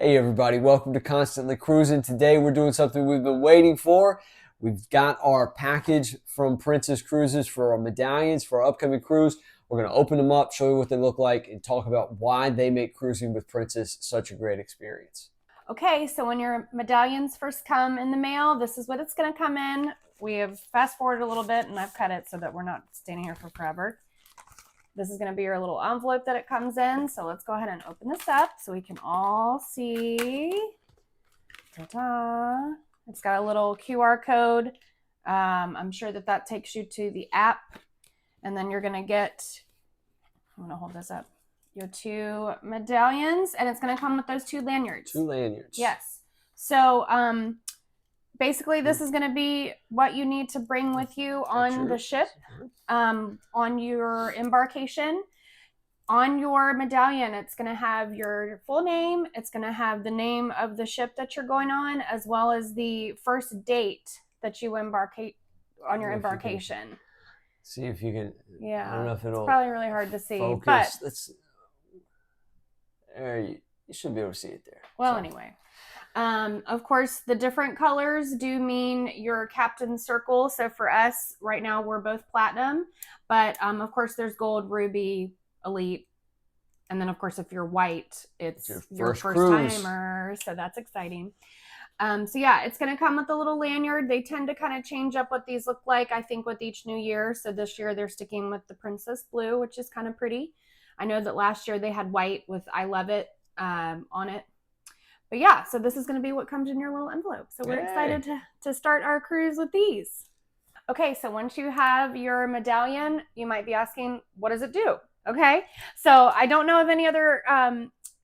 Hey everybody, welcome to Constantly Cruising. Today we're doing something we've been waiting for. We've got our package from Princess Cruises for our medallions for our upcoming cruise. We're going to open them up, show you what they look like, and talk about why they make cruising with Princess such a great experience. Okay, so when your medallions first come in the mail, this is what it's going to come in. We have fast forwarded a little bit and I've cut it so that we're not standing here for forever. This is going to be your little envelope that it comes in. So let's go ahead and open this up so we can all see. Ta-da. It's got a little QR code. I'm sure that takes you to the app. And then you're going to get, I'm going to hold this up, your two medallions. And it's going to come with those two lanyards. Two lanyards. Yes. So basically this is going to be what you need to bring with you on the ship, on your embarkation. On your medallion, it's going to have your full name. It's going to have the name of the ship that you're going on, as well as the first date that you embark on your embarkation. See if you can. Yeah, I don't know if it'll. It's probably really hard to see, focus. but let's. There, you should be able to see it there. Well, anyway. Of course, the different colors do mean your captain circle. So for us right now, we're both platinum, but of course there's gold, ruby, elite. And then of course, if you're white, it's your first timer. So that's exciting. So yeah, it's going to come with a little lanyard. They tend to kind of change up what these look like, I think, with each new year. So this year they're sticking with the Princess Blue, which is kind of pretty. I know that last year they had white with I love it on it. But yeah, so this is going to be what comes in your little envelope. So we're excited to start our cruise with these. Okay, so once you have your medallion, you might be asking, what does it do? Okay, so I don't know of any other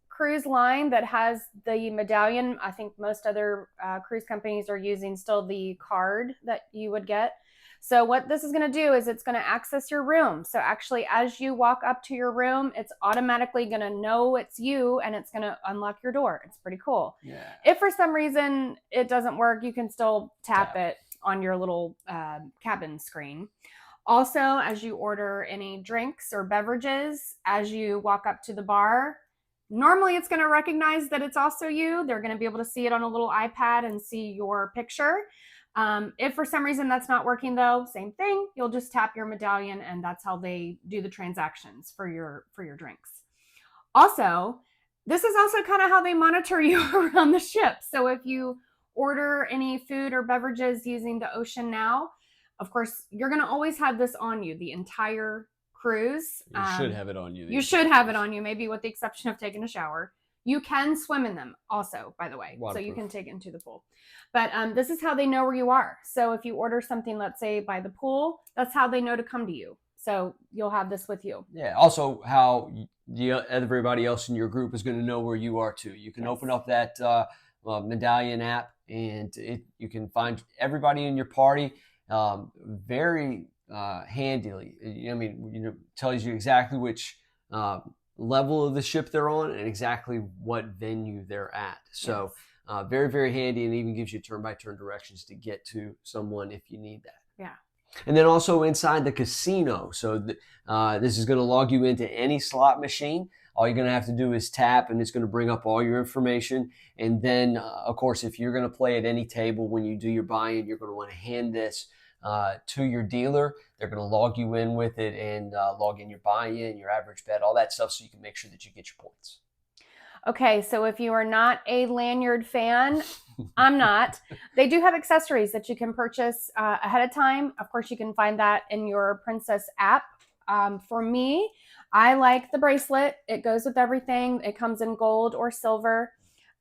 cruise line that has the medallion. I think most other cruise companies are using still the card that you would get. So what this is going to do is it's going to access your room. So actually, as you walk up to your room, it's automatically going to know it's you and it's going to unlock your door. It's pretty cool. Yeah. If for some reason it doesn't work, you can still tap it on your little cabin screen. Also, as you order any drinks or beverages, as you walk up to the bar, normally it's going to recognize that it's also you. They're going to be able to see it on a little iPad and see your picture. If for some reason that's not working though, same thing. You'll just tap your medallion and that's how they do the transactions for your drinks. Also, this is also kind of how they monitor you around the ship. So if you order any food or beverages using the OceanNow, of course, you're going to always have this on you the entire cruise. You should have it on you. You should have it on you, maybe with the exception of taking a shower. You can swim in them also, by the way, so you can take it into the pool. But this is how they know where you are. So if you order something, let's say by the pool, that's how they know to come to you. So you'll have this with you. Yeah. Also, how everybody else in your group is going to know where you are too. You can open up that Medallion app, and you can find everybody in your party very handily. I mean, tells you exactly which level of the ship they're on and exactly what venue they're at. So very, very handy, and even gives you turn-by-turn directions to get to someone if you need that. Yeah. And then also inside the casino. So this is going to log you into any slot machine. All you're going to have to do is tap, and it's going to bring up all your information. And then, of course, if you're going to play at any table when you do your buy-in, you're going to want to hand this to your dealer. They're going to log you in with it and log in your buy-in, your average bet, all that stuff, so you can make sure that you get your points. Okay, so if you are not a lanyard fan, I'm not. They do have accessories that you can purchase ahead of time. Of course, you can find that in your Princess app. For me, I like the bracelet. It goes with everything. It comes in gold or silver.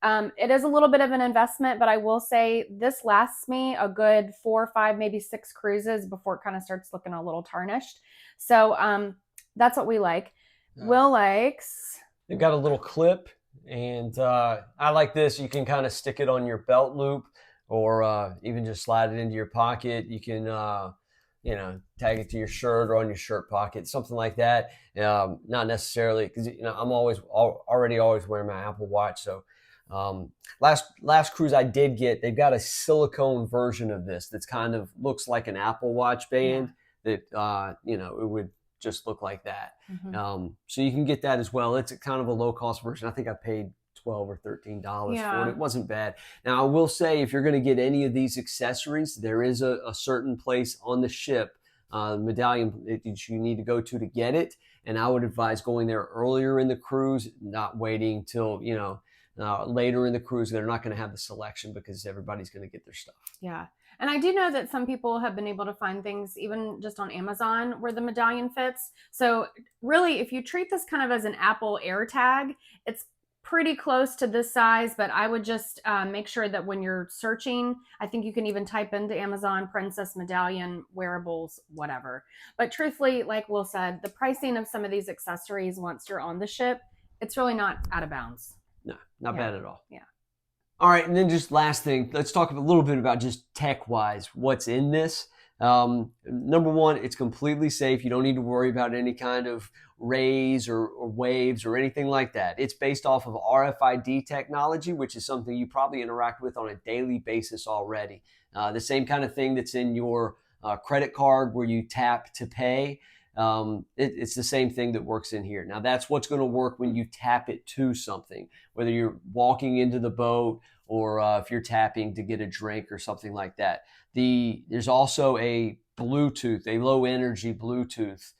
It is a little bit of an investment, but I will say this lasts me a good 4, 5, maybe 6 cruises before it kind of starts looking a little tarnished. So that's what we like. Will likes. They've got a little clip, and I like this. You can kind of stick it on your belt loop, or even just slide it into your pocket. You can tag it to your shirt or on your shirt pocket, something like that. Not necessarily, because I'm already always wearing my Apple Watch. So last cruise I did get, they've got a silicone version of this that's kind of looks like an Apple Watch band that it would just look like that. So you can get that as well. It's a kind of a low cost version. I think I paid $12 or $13 Yeah. for it. It wasn't bad. Now, I will say, if you're going to get any of these accessories, there is a certain place on the ship, Medallion, that you need to go to get it. And I would advise going there earlier in the cruise, not waiting till, later in the cruise. They're not going to have the selection because everybody's going to get their stuff. Yeah. And I do know that some people have been able to find things even just on Amazon where the Medallion fits. So really, if you treat this kind of as an Apple AirTag, it's pretty close to this size, but I would just make sure that when you're searching, I think you can even type into Amazon Princess Medallion wearables, whatever. But truthfully, like Will said, the pricing of some of these accessories once you're on the ship, it's really not out of bounds. No, not bad at all. Yeah. All right, and then just last thing, let's talk a little bit about just tech-wise, what's in this. Number one, it's completely safe. You don't need to worry about any kind of rays or waves or anything like that. It's based off of RFID technology, which is something you probably interact with on a daily basis already. The same kind of thing that's in your credit card where you tap to pay. It's the same thing that works in here. Now, that's what's going to work when you tap it to something, whether you're walking into the boat or if you're tapping to get a drink or something like that. There's also a Bluetooth, a low energy Bluetooth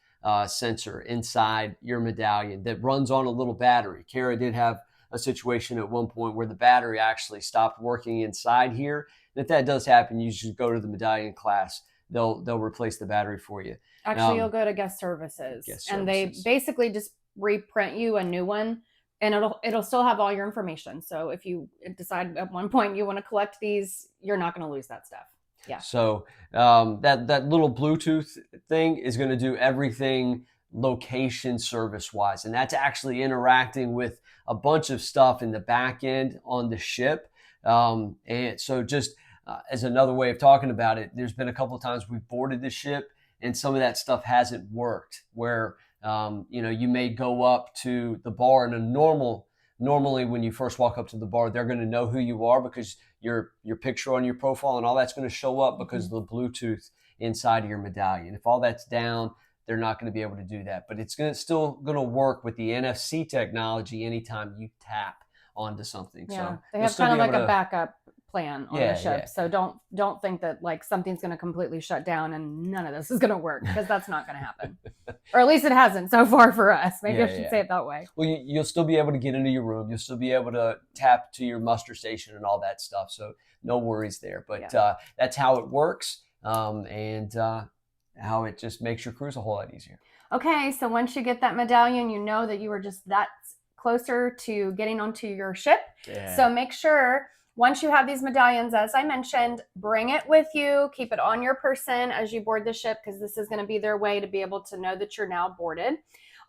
sensor inside your Medallion that runs on a little battery. Kara did have a situation at one point where the battery actually stopped working inside here. And if that does happen, you should go to the Medallion class. They'll replace the battery for you. Actually, you'll go to guest services, and they basically just reprint you a new one, and it'll still have all your information. So if you decide at one point you want to collect these, you're not going to lose that stuff. Yeah. So that little Bluetooth thing is going to do everything location service wise, and that's actually interacting with a bunch of stuff in the back end on the ship. And so just as another way of talking about it, there's been a couple of times we've boarded the ship and some of that stuff hasn't worked, where you may go up to the bar, and normally when you first walk up to the bar, they're going to know who you are because your picture on your profile and all that's going to show up because of the Bluetooth inside of your Medallion. If all that's down, they're not going to be able to do that. But it's still going to work with the NFC technology anytime you tap onto something. Yeah, so they have kind of like a backup plan on the ship. Yeah. So don't think that like something's going to completely shut down and none of this is going to work, because that's not going to happen. Or at least it hasn't so far for us. Maybe I should say it that way. Well, you'll still be able to get into your room. You'll still be able to tap to your muster station and all that stuff. So no worries there. But that's how it works, and how it just makes your cruise a whole lot easier. Okay, so once you get that Medallion, you know that you are just that closer to getting onto your ship. Yeah. So make sure, once you have these Medallions, as I mentioned, bring it with you. Keep it on your person as you board the ship, because this is going to be their way to be able to know that you're now boarded.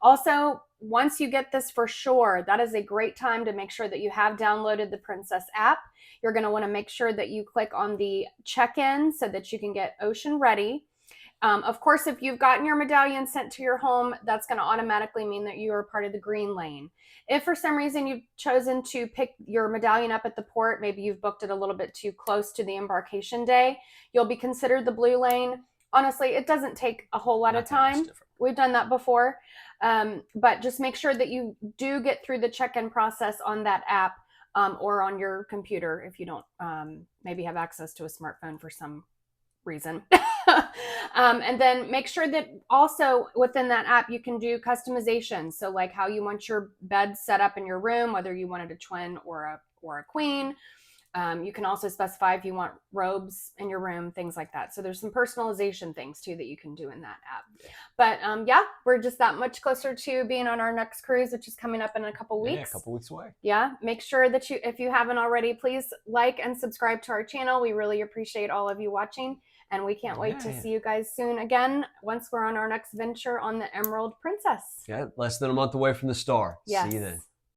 Also, once you get this for sure, that is a great time to make sure that you have downloaded the Princess app. You're going to want to make sure that you click on the check-in so that you can get OceanReady. Of course, if you've gotten your Medallion sent to your home, that's going to automatically mean that you are part of the green lane. If for some reason you've chosen to pick your Medallion up at the port, maybe you've booked it a little bit too close to the embarkation day, you'll be considered the blue lane. Honestly, it doesn't take a whole lot of time. We've done that before. But just make sure that you do get through the check-in process on that app, or on your computer if you don't maybe have access to a smartphone for some reason. And then make sure that also within that app you can do customization. So like how you want your bed set up in your room, whether you wanted a twin or a queen. You can also specify if you want robes in your room, things like that. So there's some personalization things too that you can do in that app. Yeah. But we're just that much closer to being on our next cruise, which is coming up in a couple weeks. Yeah, a couple weeks away. Yeah. Make sure that if you haven't already, please like and subscribe to our channel. We really appreciate all of you watching. And we can't wait to see you guys soon again once we're on our next venture on the Emerald Princess. Yeah, less than a month away from the star. Yes. See you then.